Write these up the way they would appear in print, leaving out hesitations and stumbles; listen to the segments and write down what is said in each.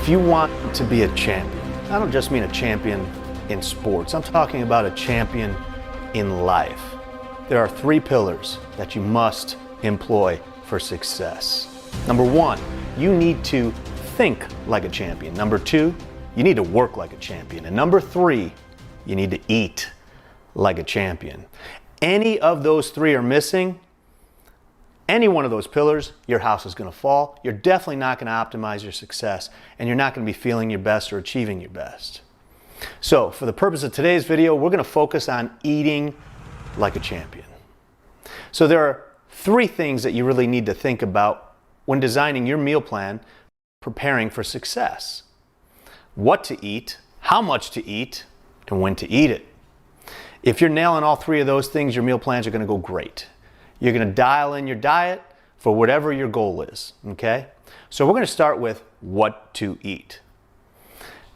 If you want to be a champion, I don't just mean a champion in sports, I'm talking about a champion in life. There are 3 pillars that you must employ for success. Number 1, you need to think like a champion. Number 2, you need to work like a champion. And number 3, you need to eat like a champion. Any of those 3 are missing, any one of those pillars, your house is going to fall. You're definitely not going to optimize your success, and you're not going to be feeling your best or achieving your best. So, for the purpose of today's video, we're going to focus on eating like a champion. So there are 3 things that you really need to think about when designing your meal plan, preparing for success. What to eat, how much to eat, and when to eat it. If you're nailing all 3 of those things, your meal plans are going to go great. You're going to dial in your diet for whatever your goal is, okay? So we're going to start with what to eat.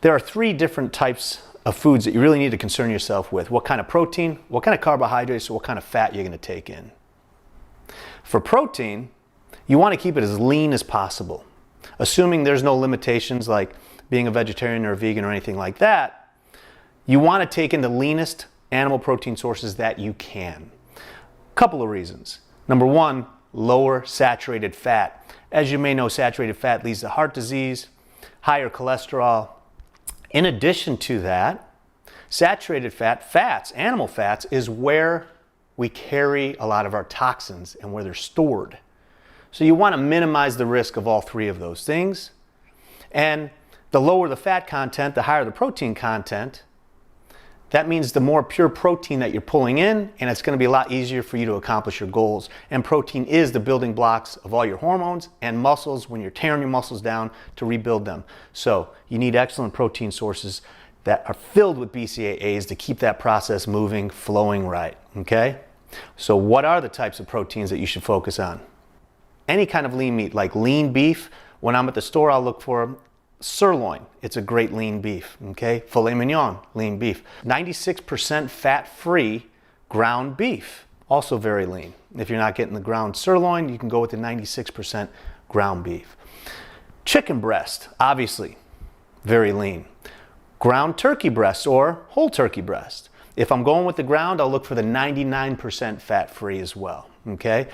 There are 3 different types of foods that you really need to concern yourself with. What kind of protein, what kind of carbohydrates, or what kind of fat you're going to take in. For protein, you want to keep it as lean as possible. Assuming there's no limitations like being a vegetarian or a vegan or anything like that, you want to take in the leanest animal protein sources that you can. Couple of reasons. Number 1, lower saturated fat. As you may know, saturated fat leads to heart disease, higher cholesterol. In addition to that, saturated fats, animal fats, is where we carry a lot of our toxins and where they're stored. So you want to minimize the risk of all 3 of those things. And the lower the fat content, the higher the protein content. That means the more pure protein that you're pulling in, and it's going to be a lot easier for you to accomplish your goals. And protein is the building blocks of all your hormones and muscles when you're tearing your muscles down to rebuild them. So you need excellent protein sources that are filled with BCAAs to keep that process moving, flowing right, okay? So what are the types of proteins that you should focus on? Any kind of lean meat, like lean beef. When I'm at the store, I'll look for sirloin. It's a great lean beef, okay? Filet mignon, lean beef. 96% fat-free ground beef, also very lean. If you're not getting the ground sirloin, you can go with the 96% ground beef. Chicken breast, obviously, very lean. Ground turkey breast or whole turkey breast. If I'm going with the ground, I'll look for the 99% fat-free as well, okay?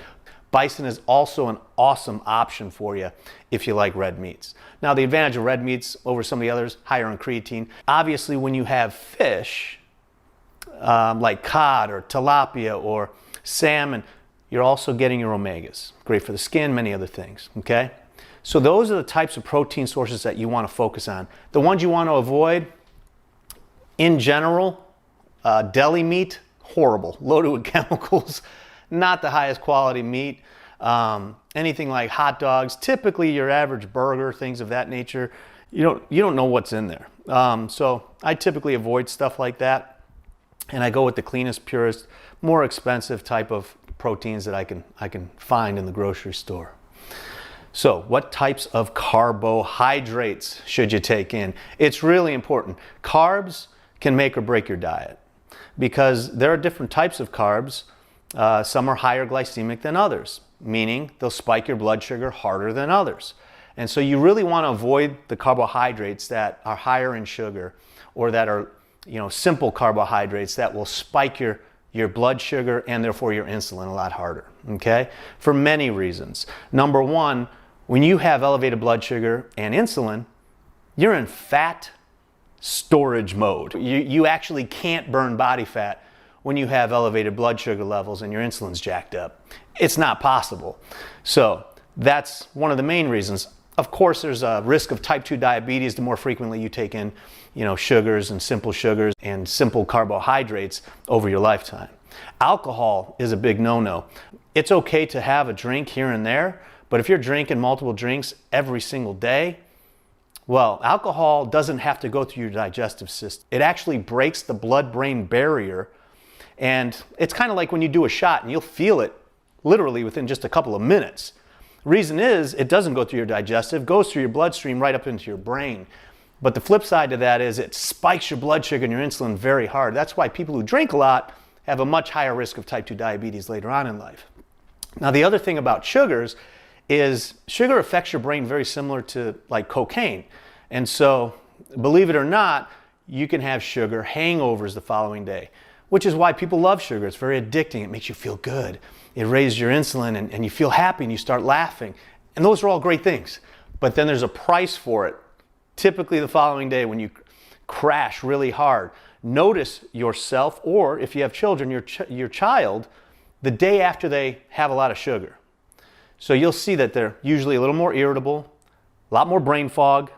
Bison is also an awesome option for you if you like red meats. Now, the advantage of red meats over some of the others, higher in creatine. Obviously, when you have fish, like cod or tilapia or salmon, you're also getting your omegas. Great for the skin, many other things, okay? So those are the types of protein sources that you want to focus on. The ones you want to avoid, in general, deli meat, horrible, loaded with chemicals. Not the highest quality meat. Anything like hot dogs, typically your average burger, things of that nature, you don't know what's in there. So I typically avoid stuff like that, and I go with the cleanest, purest, more expensive type of proteins that I can find in the grocery store. So what types of carbohydrates should you take in? It's really important. Carbs can make or break your diet because there are different types of carbs. Some are higher glycemic than others, meaning they'll spike your blood sugar harder than others. And so you really want to avoid the carbohydrates that are higher in sugar or that are, simple carbohydrates that will spike your blood sugar and therefore your insulin a lot harder, okay? For many reasons. Number 1, when you have elevated blood sugar and insulin, you're in fat storage mode. You actually can't burn body fat when you have elevated blood sugar levels and your insulin's jacked up. It's not possible. So that's one of the main reasons. Of course, there's a risk of type 2 diabetes the more frequently you take in, sugars and simple carbohydrates over your lifetime. Alcohol is a big no-no. It's okay to have a drink here and there, but if you're drinking multiple drinks every single day, well, alcohol doesn't have to go through your digestive system. It actually breaks the blood-brain barrier. And it's kind of like when you do a shot and you'll feel it literally within just a couple of minutes. Reason is it doesn't go through your digestive, goes through your bloodstream right up into your brain. But the flip side to that is it spikes your blood sugar and your insulin very hard. That's why people who drink a lot have a much higher risk of type 2 diabetes later on in life. Now, the other thing about sugars is sugar affects your brain very similar to like cocaine. And so, believe it or not, you can have sugar hangovers the following day, which is why people love sugar. It's very addicting. It makes you feel good. It raises your insulin and you feel happy and you start laughing. And those are all great things. But then there's a price for it. Typically the following day when you crash really hard, notice yourself, or if you have children, your child, the day after they have a lot of sugar. So you'll see that they're usually a little more irritable, a lot more brain fog,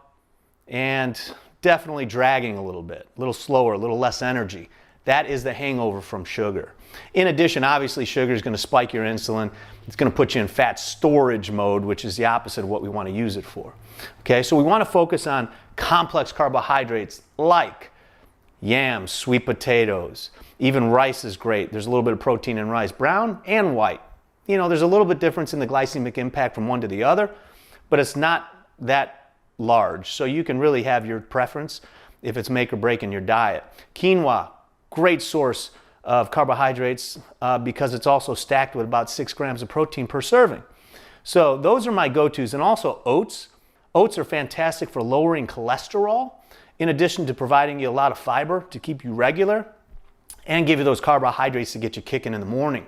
and definitely dragging a little bit, a little slower, a little less energy. That is the hangover from sugar. In addition, obviously, sugar is going to spike your insulin. It's going to put you in fat storage mode, which is the opposite of what we want to use it for. Okay, so we want to focus on complex carbohydrates like yams, sweet potatoes, even rice is great. There's a little bit of protein in rice, brown and white. You know, there's a little bit difference in the glycemic impact from one to the other, but it's not that large. So you can really have your preference if it's make or break in your diet. Quinoa, great source of carbohydrates because it's also stacked with about 6 grams of protein per serving. So those are my go-tos. And also oats. Oats are fantastic for lowering cholesterol, in addition to providing you a lot of fiber to keep you regular and give you those carbohydrates to get you kicking in the morning.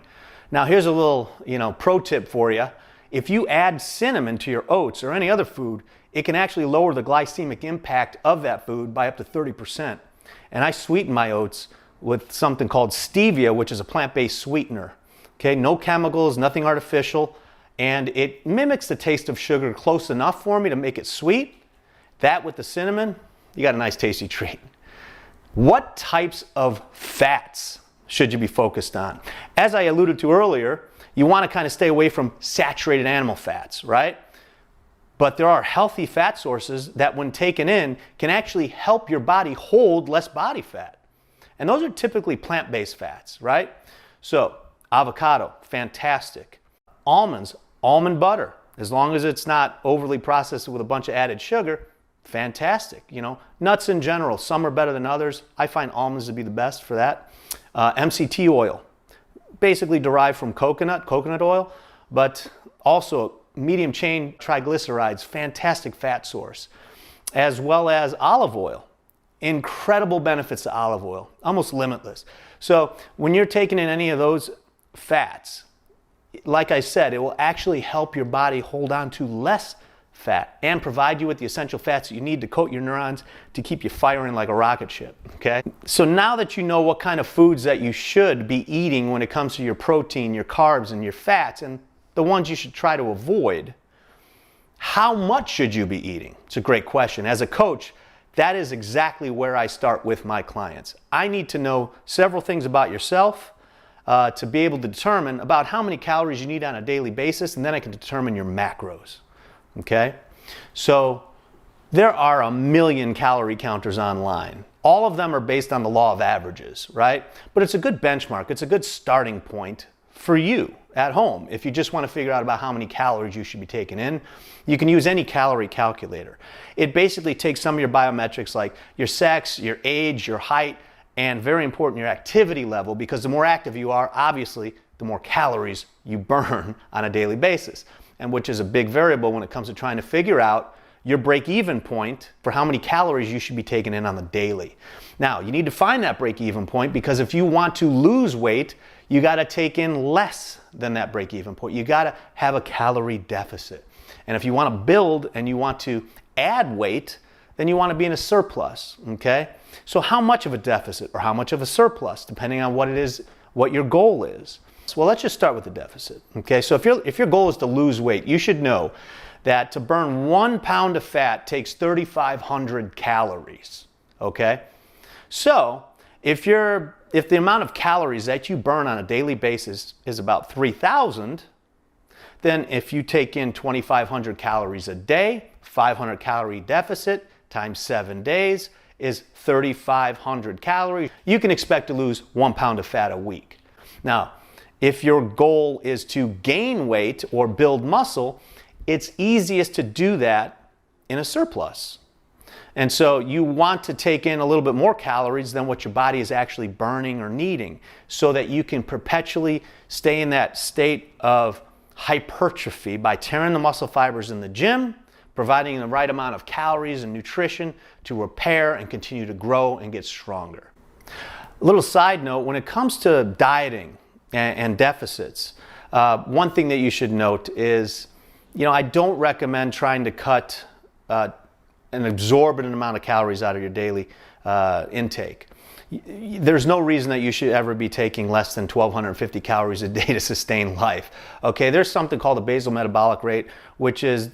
Now here's a little, pro tip for you. If you add cinnamon to your oats or any other food, it can actually lower the glycemic impact of that food by up to 30%. And I sweeten my oats with something called stevia, which is a plant-based sweetener. Okay, no chemicals, nothing artificial, and it mimics the taste of sugar close enough for me to make it sweet. That with the cinnamon, you got a nice tasty treat. What types of fats should you be focused on? As I alluded to earlier, you want to kind of stay away from saturated animal fats, right? But there are healthy fat sources that when taken in can actually help your body hold less body fat. And those are typically plant-based fats, right? So avocado, fantastic. Almonds, almond butter, as long as it's not overly processed with a bunch of added sugar, fantastic. Nuts in general, some are better than others. I find almonds to be the best for that. MCT oil, basically derived from coconut oil, but also medium chain triglycerides, fantastic fat source, as well as olive oil. Incredible benefits to olive oil, almost limitless. So when you're taking in any of those fats, like I said, it will actually help your body hold on to less fat and provide you with the essential fats that you need to coat your neurons to keep you firing like a rocket ship, okay? So now that you know what kind of foods that you should be eating when it comes to your protein, your carbs, and your fats, and the ones you should try to avoid, how much should you be eating? It's a great question. As a coach, that is exactly where I start with my clients. I need to know several things about yourself to be able to determine about how many calories you need on a daily basis, and then I can determine your macros, okay? So there are 1 million calorie counters online. All of them are based on the law of averages, right? But it's a good benchmark. It's a good starting point for you at home. If you just want to figure out about how many calories you should be taking in, you can use any calorie calculator. It basically takes some of your biometrics like your sex, your age, your height, and very important, your activity level, because the more active you are, obviously, the more calories you burn on a daily basis, and which is a big variable when it comes to trying to figure out your break-even point for how many calories you should be taking in on the daily. Now, you need to find that break-even point because if you want to lose weight, you got to take in less than that break-even point. You got to have a calorie deficit. And if you want to build and you want to add weight, then you want to be in a surplus, okay? So how much of a deficit or how much of a surplus, depending on what it is, what your goal is. Well, let's just start with the deficit, okay? So if your goal is to lose weight, you should know that to burn 1 pound of fat takes 3,500 calories, okay? So if the amount of calories that you burn on a daily basis is about 3,000, then if you take in 2,500 calories a day, 500 calorie deficit times 7 days is 3,500 calories. You can expect to lose 1 pound of fat a week. Now, if your goal is to gain weight or build muscle, it's easiest to do that in a surplus. And so you want to take in a little bit more calories than what your body is actually burning or needing so that you can perpetually stay in that state of hypertrophy by tearing the muscle fibers in the gym, providing the right amount of calories and nutrition to repair and continue to grow and get stronger. A little side note, when it comes to dieting and deficits, one thing that you should note is, I don't recommend trying to cut an exorbitant amount of calories out of your daily intake. There's no reason that you should ever be taking less than 1,250 calories a day to sustain life. Okay, there's something called the basal metabolic rate, which is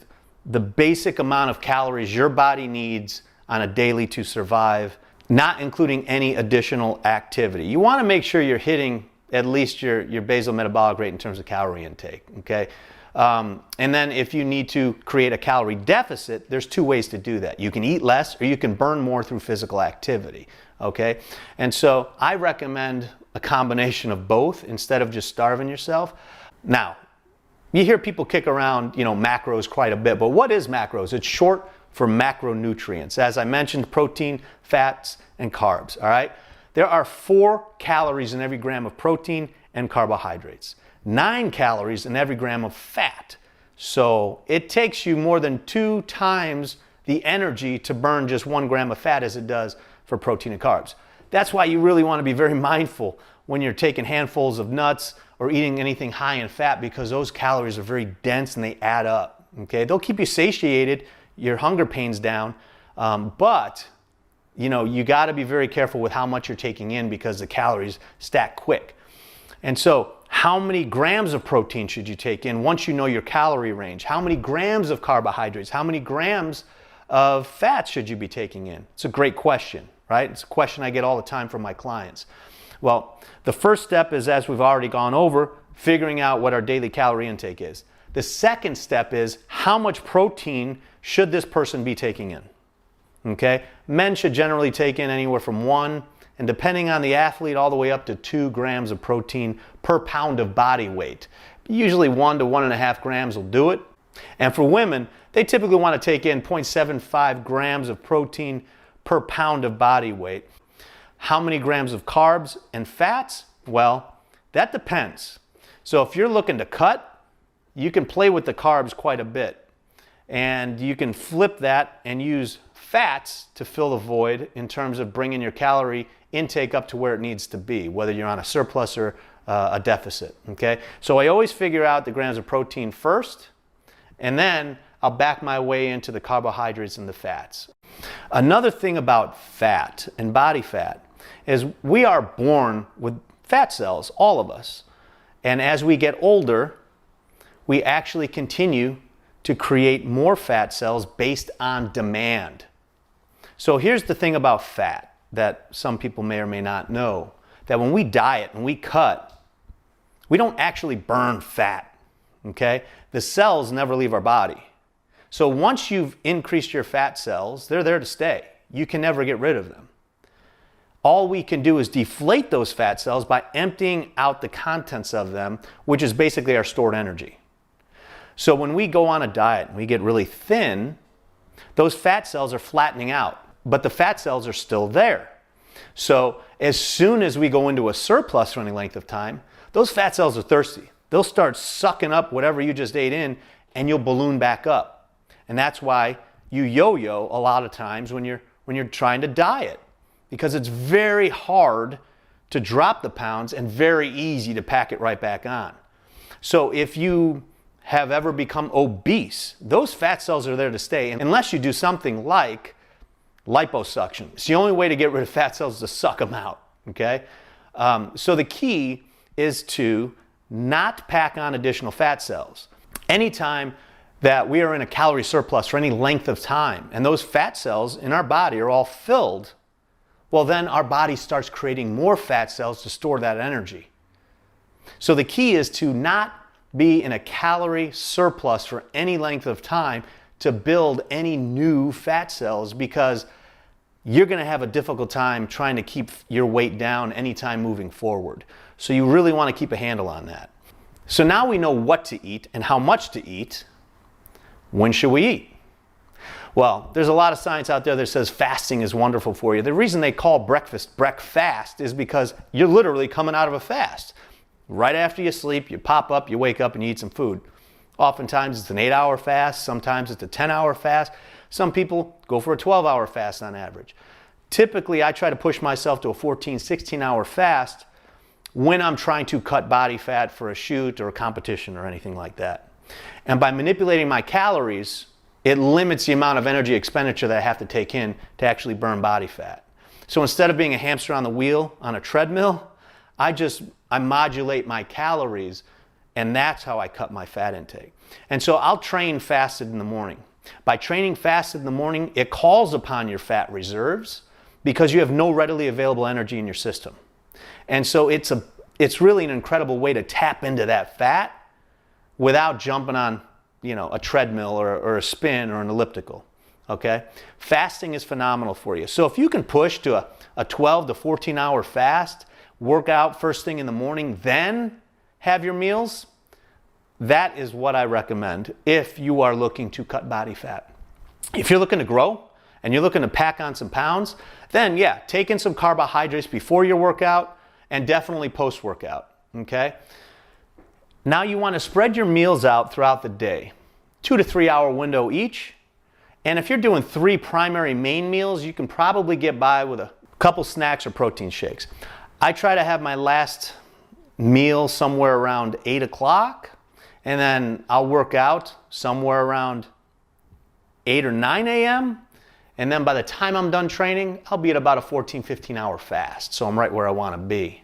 the basic amount of calories your body needs on a daily to survive, not including any additional activity. You want to make sure you're hitting at least your basal metabolic rate in terms of calorie intake, okay? And then if you need to create a calorie deficit, there's two ways to do that. You can eat less or you can burn more through physical activity, okay? And so I recommend a combination of both instead of just starving yourself. Now, you hear people kick around, macros quite a bit, but what is macros? It's short for macronutrients. As I mentioned, protein, fats, and carbs, all right? There are 4 calories in every gram of protein and carbohydrates, 9 calories in every gram of fat. So it takes you more than 2 times the energy to burn just 1 gram of fat as it does for protein and carbs. That's why you really want to be very mindful when you're taking handfuls of nuts or eating anything high in fat, because those calories are very dense and they add up, okay? They'll keep you satiated, your hunger pains down, but you got to be very careful with how much you're taking in because the calories stack quick. And so how many grams of protein should you take in once you know your calorie range? How many grams of carbohydrates? How many grams of fat should you be taking in? It's a great question, right? It's a question I get all the time from my clients. Well, the first step is, as we've already gone over, figuring out what our daily calorie intake is. The second step is, how much protein should this person be taking in? Okay? Men should generally take in anywhere from 1, and depending on the athlete, all the way up to 2 grams of protein per pound of body weight. Usually 1 to 1.5 grams will do it. And for women, they typically want to take in 0.75 grams of protein per pound of body weight. How many grams of carbs and fats? Well, that depends. So if you're looking to cut, you can play with the carbs quite a bit. And you can flip that and use fats to fill the void in terms of bringing your calorie intake up to where it needs to be, whether you're on a surplus or a deficit, okay? So I always figure out the grams of protein first, and then I'll back my way into the carbohydrates and the fats. Another thing about fat and body fat is we are born with fat cells, all of us. And as we get older, we actually continue to create more fat cells based on demand. So here's the thing about fat that some people may or may not know, that when we diet and we cut, we don't actually burn fat, okay? The cells never leave our body. So once you've increased your fat cells, they're there to stay. You can never get rid of them. All we can do is deflate those fat cells by emptying out the contents of them, which is basically our stored energy. So when we go on a diet and we get really thin, those fat cells are flattening out, but the fat cells are still there. So as soon as we go into a surplus for any length of time, those fat cells are thirsty. They'll start sucking up whatever you just ate in, and you'll balloon back up. And that's why you yo-yo a lot of times when you're trying to diet, because it's very hard to drop the pounds and very easy to pack it right back on. So if you have ever become obese, those fat cells are there to stay, unless you do something like liposuction. It's the only way to get rid of fat cells is to suck them out, okay? So the key is to not pack on additional fat cells. Anytime that we are in a calorie surplus for any length of time, and those fat cells in our body are all filled, well, then our body starts creating more fat cells to store that energy. So the key is to not be in a calorie surplus for any length of time to build any new fat cells, because you're going to have a difficult time trying to keep your weight down anytime moving forward. So you really want to keep a handle on that. So now we know what to eat and how much to eat. When should we eat? Well, there's a lot of science out there that says fasting is wonderful for you. The reason they call breakfast is because you're literally coming out of a fast. Right after you sleep, you pop up, you wake up, and you eat some food. Oftentimes it's an 8-hour fast, sometimes it's a 10-hour fast. Some people go for a 12-hour fast on average. Typically, I try to push myself to a 14, 16-hour fast when I'm trying to cut body fat for a shoot or a competition or anything like that. And by manipulating my calories, it limits the amount of energy expenditure that I have to take in to actually burn body fat. So instead of being a hamster on the wheel on a treadmill, I modulate my calories, and that's how I cut my fat intake. And so I'll train fasted in the morning. By training fasted in the morning, it calls upon your fat reserves because you have no readily available energy in your system. And so it's really an incredible way to tap into that fat without jumping on, a treadmill or a spin or an elliptical. Okay? Fasting is phenomenal for you. So if you can push to a 12 to 14 hour fast, work out first thing in the morning, then have your meals, that is what I recommend if you are looking to cut body fat. If you're looking to grow and you're looking to pack on some pounds, then yeah, take in some carbohydrates before your workout and definitely post-workout, okay? Now you want to spread your meals out throughout the day, 2 to 3 hour window each. And if you're doing 3 primary main meals, you can probably get by with a couple snacks or protein shakes. I try to have my last meal somewhere around 8 o'clock, and then I'll work out somewhere around 8 or 9 a.m. And then by the time I'm done training, I'll be at about a 14, 15 hour fast. So I'm right where I want to be.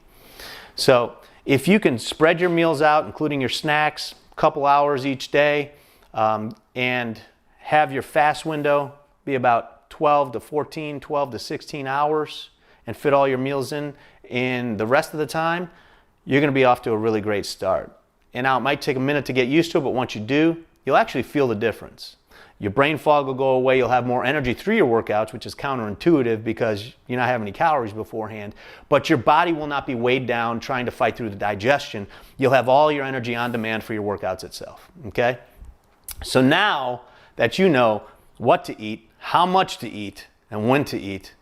So if you can spread your meals out, including your snacks, a couple hours each day, and have your fast window be about 12 to 14, 12 to 16 hours, and fit all your meals in the rest of the time, you're going to be off to a really great start. And now it might take a minute to get used to it, but once you do, you'll actually feel the difference. Your brain fog will go away, you'll have more energy through your workouts, which is counterintuitive because you're not having any calories beforehand, but your body will not be weighed down trying to fight through the digestion. You'll have all your energy on demand for your workouts itself, okay? So now that you know what to eat, how much to eat, and when to eat,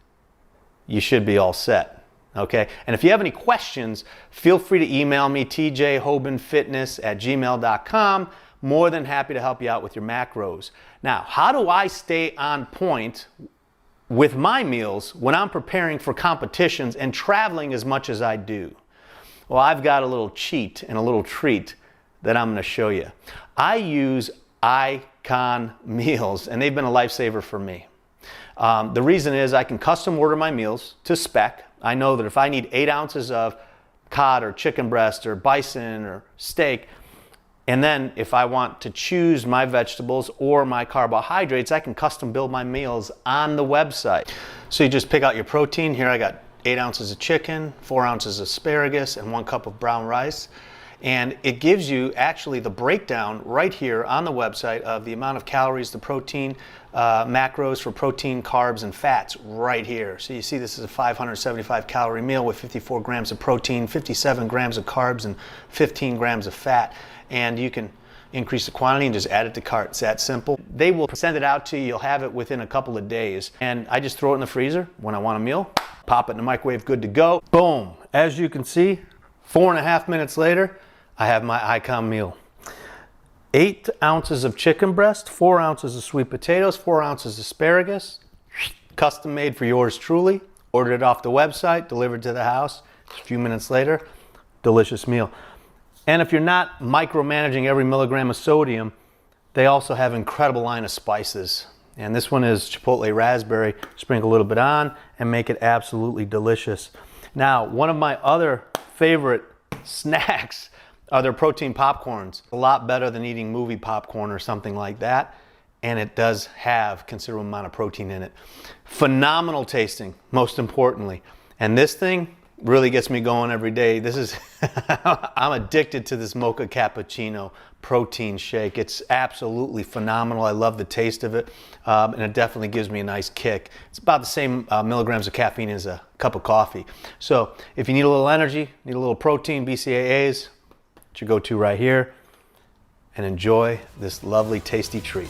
you should be all set. Okay, and if you have any questions, feel free to email me, tjhobanfitness@gmail.com. More than happy to help you out with your macros. Now, how do I stay on point with my meals when I'm preparing for competitions and traveling as much as I do? Well, I've got a little cheat and a little treat that I'm going to show you. I use Icon meals, and they've been a lifesaver for me. The reason is I can custom order my meals to spec. I know that if I need 8 ounces of cod or chicken breast or bison or steak, and then if I want to choose my vegetables or my carbohydrates, I can custom build my meals on the website. So you just pick out your protein. Here I got 8 ounces of chicken, 4 ounces of asparagus, and 1 cup of brown rice. And it gives you actually the breakdown right here on the website of the amount of calories, the protein, macros for protein, carbs, and fats right here. So you see this is a 575 calorie meal with 54 grams of protein, 57 grams of carbs, and 15 grams of fat. And you can increase the quantity and just add it to cart. It's that simple. They will send it out to you. You'll have it within a couple of days. And I just throw it in the freezer when I want a meal, pop it in the microwave, good to go. Boom. As you can see, 4.5 minutes later, I have my Icon meal. 8 ounces of chicken breast, 4 ounces of sweet potatoes, 4 ounces of asparagus, custom made for yours truly. Ordered it off the website, delivered to the house. A few minutes later, delicious meal. And if you're not micromanaging every milligram of sodium, they also have an incredible line of spices. And this one is chipotle raspberry. Sprinkle a little bit on and make it absolutely delicious. Now, one of my other favorite snacks are their protein popcorns. A lot better than eating movie popcorn or something like that. And it does have a considerable amount of protein in it. Phenomenal tasting, most importantly. And this thing really gets me going every day. This is, I'm addicted to this mocha cappuccino protein shake. It's absolutely phenomenal. I love the taste of it. And it definitely gives me a nice kick. It's about the same milligrams of caffeine as a cup of coffee. So if you need a little energy, need a little protein, BCAAs, it's your go-to right here, and enjoy this lovely, tasty treat.